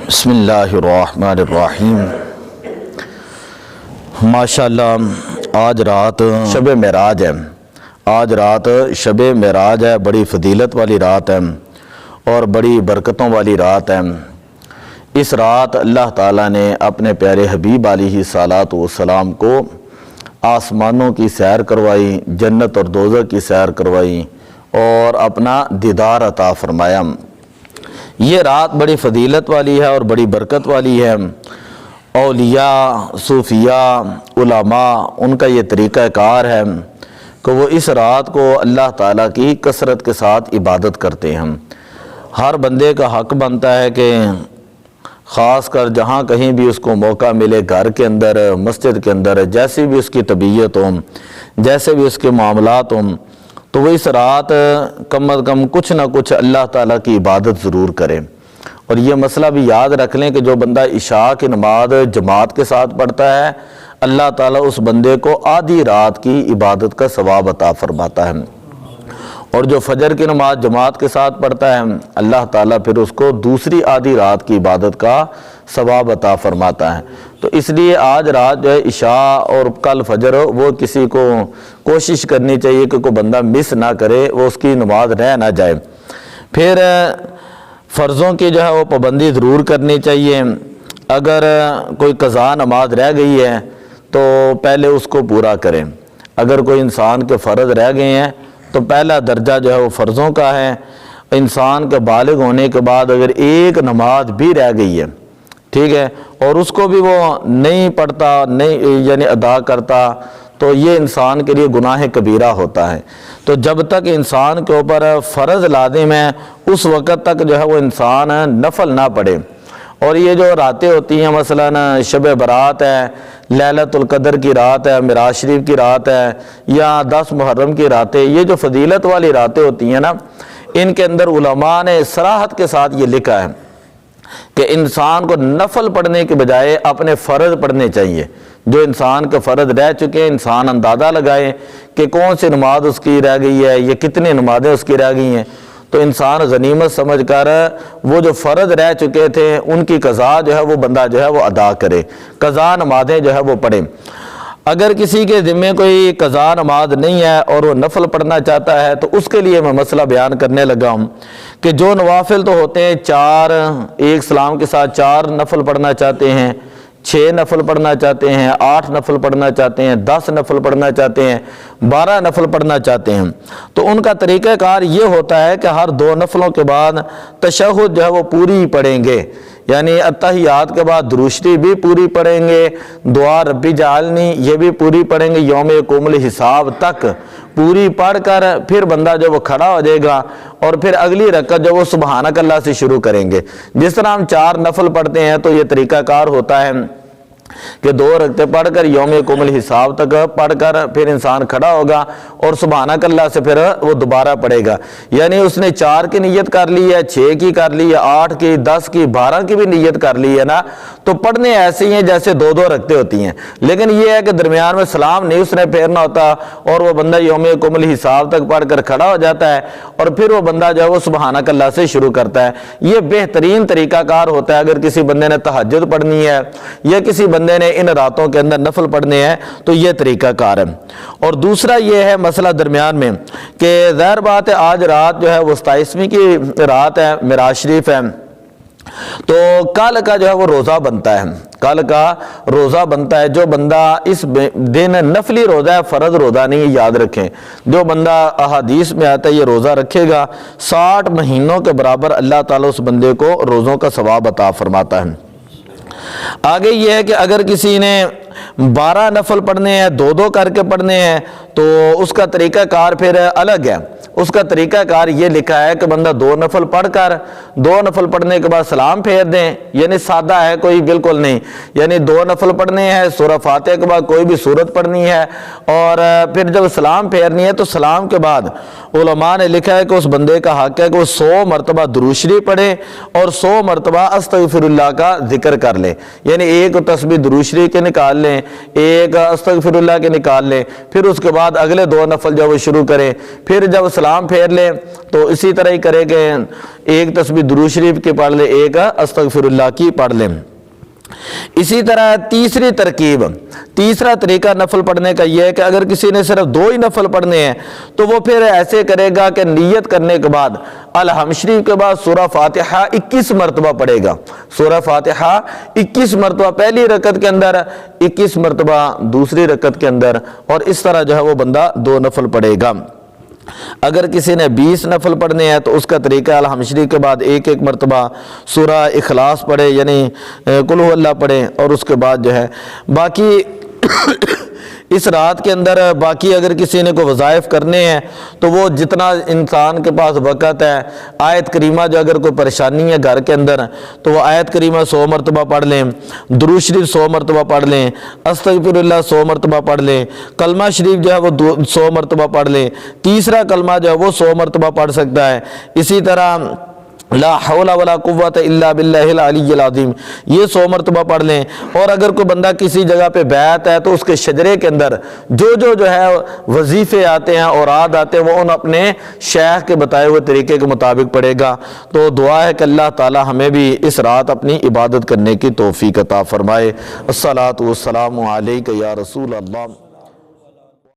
بسم اللہ الرحمن الرحیم۔ ماشاءاللہ آج رات شب معراج ہے۔ آج رات شب معراج ہے، بڑی فضیلت والی رات ہے اور بڑی برکتوں والی رات ہے۔ اس رات اللہ تعالیٰ نے اپنے پیارے حبیب علیہ الصلاۃ والسلام کو آسمانوں کی سیر کروائی، جنت اور دوزخ کی سیر کروائی اور اپنا دیدار عطا فرمایا۔ یہ رات بڑی فضیلت والی ہے اور بڑی برکت والی ہے۔ اولیاء، صوفیاء، علماء، ان کا یہ طریقہ کار ہے کہ وہ اس رات کو اللہ تعالیٰ کی کثرت کے ساتھ عبادت کرتے ہیں۔ ہر بندے کا حق بنتا ہے کہ خاص کر جہاں کہیں بھی اس کو موقع ملے، گھر کے اندر، مسجد کے اندر، جیسی بھی اس کی طبیعت ہو، جیسے بھی اس کے معاملات ہوں، تو وہ اس رات کم از کم کچھ نہ کچھ اللہ تعالیٰ کی عبادت ضرور کرے۔ اور یہ مسئلہ بھی یاد رکھ لیں کہ جو بندہ عشاء کی نماز جماعت کے ساتھ پڑھتا ہے، اللہ تعالیٰ اس بندے کو آدھی رات کی عبادت کا ثواب عطا فرماتا ہے، اور جو فجر کی نماز جماعت کے ساتھ پڑھتا ہے، اللہ تعالیٰ پھر اس کو دوسری آدھی رات کی عبادت کا ثواب عطا فرماتا ہے۔ تو اس لیے آج رات جو ہے عشاء اور کل فجر، وہ کسی کو کوشش کرنی چاہیے کہ کوئی بندہ مس نہ کرے، وہ اس کی نماز رہ نہ جائے۔ پھر فرضوں کی جو ہے وہ پابندی ضرور کرنی چاہیے۔ اگر کوئی قضا نماز رہ گئی ہے تو پہلے اس کو پورا کریں۔ اگر کوئی انسان کے فرض رہ گئے ہیں تو پہلا درجہ جو ہے وہ فرضوں کا ہے۔ انسان کے بالغ ہونے کے بعد اگر ایک نماز بھی رہ گئی ہے، ٹھیک ہے، اور اس کو بھی وہ نہیں پڑھتا، نہیں یعنی ادا کرتا، تو یہ انسان کے لیے گناہ کبیرہ ہوتا ہے۔ تو جب تک انسان کے اوپر فرض لازم ہے، اس وقت تک جو ہے وہ انسان نفل نہ پڑھے۔ اور یہ جو راتیں ہوتی ہیں، مثلا شب برات ہے، لیلۃ القدر کی رات ہے، معراج شریف کی رات ہے، یا 10 محرم کی راتیں، یہ جو فضیلت والی راتیں ہوتی ہیں نا، ان کے اندر علماء نے صراحت کے ساتھ یہ لکھا ہے کہ انسان کو نفل پڑھنے کے بجائے اپنے فرض پڑھنے چاہیے۔ جو انسان کے فرض رہ چکے ہیں، انسان اندازہ لگائے کہ کون سی نماز اس کی رہ گئی ہے یا کتنی نمازیں اس کی رہ گئی ہیں، تو انسان غنیمت سمجھ کر وہ جو فرض رہ چکے تھے ان کی قضا جو ہے وہ بندہ جو ہے وہ ادا کرے، قضا نمازیں جو ہے وہ پڑھے۔ اگر کسی کے ذمے کوئی قضا نماز نہیں ہے اور وہ نفل پڑھنا چاہتا ہے تو اس کے لیے میں مسئلہ بیان کرنے لگا ہوں کہ جو نوافل تو ہوتے ہیں 4، ایک سلام کے ساتھ 4 نفل پڑھنا چاہتے ہیں، 6 نفل پڑھنا چاہتے ہیں، 8 نفل پڑھنا چاہتے ہیں، 10 نفل پڑھنا چاہتے ہیں، 12 نفل پڑھنا چاہتے ہیں، تو ان کا طریقہ کار یہ ہوتا ہے کہ ہر 2 نفلوں کے بعد تشہد جو ہے وہ پوری پڑھیں گے، یعنی اتحیات کے بعد درود شریف بھی پوری پڑھیں گے، دعا ربی جعلنی یہ بھی پوری پڑھیں گے، یوم یقوم الحساب تک پوری پڑھ کر پھر بندہ جو وہ کھڑا ہو جائے گا اور پھر اگلی رکعت جو وہ سبحانک اللہ سے شروع کریں گے۔ جس طرح ہم 4 نفل پڑھتے ہیں تو یہ طریقہ کار ہوتا ہے کہ 2 رکعتیں پڑھ کر یوم یقوم الحساب تک پڑھ کر پھر انسان کھڑا ہوگا اور سبحانک اللہ سے پھر وہ دوبارہ پڑھے گا، یعنی اس نے 4 کی نیت کر لی ہے، 6 کی کر لی ہے، 8 کی، 10 کی، 12 کی بھی نیت کر لی ہے نا، تو پڑھنے ایسے ہی ہیں جیسے 2 رکعتیں ہوتی ہیں، لیکن یہ ہے کہ درمیان میں سلام نہیں اس نے پھیرنا ہوتا اور وہ بندہ یوم یقوم الحساب تک پڑھ کر کھڑا ہو جاتا ہے اور پھر وہ بندہ جو ہے وہ سبحانک اللہ سے شروع کرتا ہے۔ یہ بہترین طریقہ کار ہوتا ہے اگر کسی بندے نے تہجد پڑھنی ہے یا کسی بندے نے ان راتوں کے اندر نفل پڑھنے ہیں تو یہ طریقہ کار ہے۔ اور دوسرا یہ ہے مسئلہ درمیان میں کہ ظاہر بات ہے آج رات جو ہے وہ 27ویں کی رات ہے، معراج شریف ہے، تو کل کا جو ہے وہ روزہ بنتا ہے، کل کا روزہ بنتا ہے۔ جو بندہ اس دن نفلی روزہ ہے، فرض روزہ نہیں ہے، یاد رکھیں، جو بندہ احادیث میں آتا ہے یہ روزہ رکھے گا 60 مہینوں کے برابر اللہ تعالیٰ اس بندے کو روزوں کا ثواب عطا فرماتا ہے۔ آگے یہ ہے کہ اگر کسی نے 12 نفل پڑھنے ہیں، 2 کر کے پڑھنے ہیں، تو اس کا طریقہ کار پھر الگ ہے۔ اس کا طریقہ کار یہ لکھا ہے کہ بندہ 2 نفل پڑھ کر 2 نفل پڑھنے کے بعد سلام پھیر دیں، یعنی سادہ ہے، کوئی بالکل نہیں، یعنی 2 نفل پڑھنے ہیں، سورہ فاتحہ کے بعد کوئی بھی سورت پڑھنی ہے، اور پھر جب سلام پھیرنی ہے تو سلام کے بعد علماء نے لکھا ہے کہ اس بندے کا حق ہے کہ وہ 100 مرتبہ درود شریف پڑھے اور 100 مرتبہ استغفر اللہ کا ذکر کر لے، یعنی ایک تسبیح درود شریف کے نکال لیں، ایک استغفر اللہ کے نکال لیں، پھر اس کے بعد اگلے 2 نفل جو وہ شروع کریں، پھر جب سلام پھیر لیں تو اسی طرح ہی کریں کہ ایک تسبیح درود شریف کی پڑھ لیں، ایک استغفر اللہ کی پڑھ لیں۔ اسی طرح تیسری ترکیب، تیسرا طریقہ نفل پڑھنے کا یہ ہے کہ اگر کسی نے صرف 2 ہی نفل پڑھنے ہیں تو وہ پھر ایسے کرے گا کہ نیت کرنے کے بعد الحمد شریف کے بعد سورہ فاتحہ 21 مرتبہ پڑھے گا، سورہ فاتحہ 21 مرتبہ پہلی رکعت کے اندر، 21 مرتبہ دوسری رکعت کے اندر، اور اس طرح جو ہے وہ بندہ 2 نفل پڑھے گا۔ اگر کسی نے 20 نفل پڑھنے ہیں تو اس کا طریقہ الحمد شریف کے بعد ایک مرتبہ سورہ اخلاص پڑھے، یعنی قل هو اللہ پڑھے، اور اس کے بعد جو ہے باقی اس رات کے اندر باقی اگر کسی نے کوئی وظائف کرنے ہیں تو وہ جتنا انسان کے پاس وقت ہے، آیت کریمہ جو اگر کوئی پریشانی ہے گھر کے اندر تو وہ آیت کریمہ 100 مرتبہ پڑھ لیں، درود شریف 100 مرتبہ پڑھ لیں، استغفر اللہ 100 مرتبہ پڑھ لیں، کلمہ شریف جو ہے وہ 100 مرتبہ پڑھ لیں، تیسرا کلمہ جو ہے وہ 100 مرتبہ پڑھ سکتا ہے۔ اسی طرح لا حول ولا قوت الا باللہ العلی العظیم یہ 100 مرتبہ پڑھ لیں۔ اور اگر کوئی بندہ کسی جگہ پہ بیعت ہے تو اس کے شجرے کے اندر جو ہے وظیفے آتے ہیں اور عاد آتے ہیں وہ ان اپنے شیخ کے بتائے ہوئے طریقے کے مطابق پڑھے گا۔ تو دعا ہے کہ اللہ تعالی ہمیں بھی اس رات اپنی عبادت کرنے کی توفیق عطا فرمائے۔ الصلاۃ والسلام علیک یا رسول اللہ۔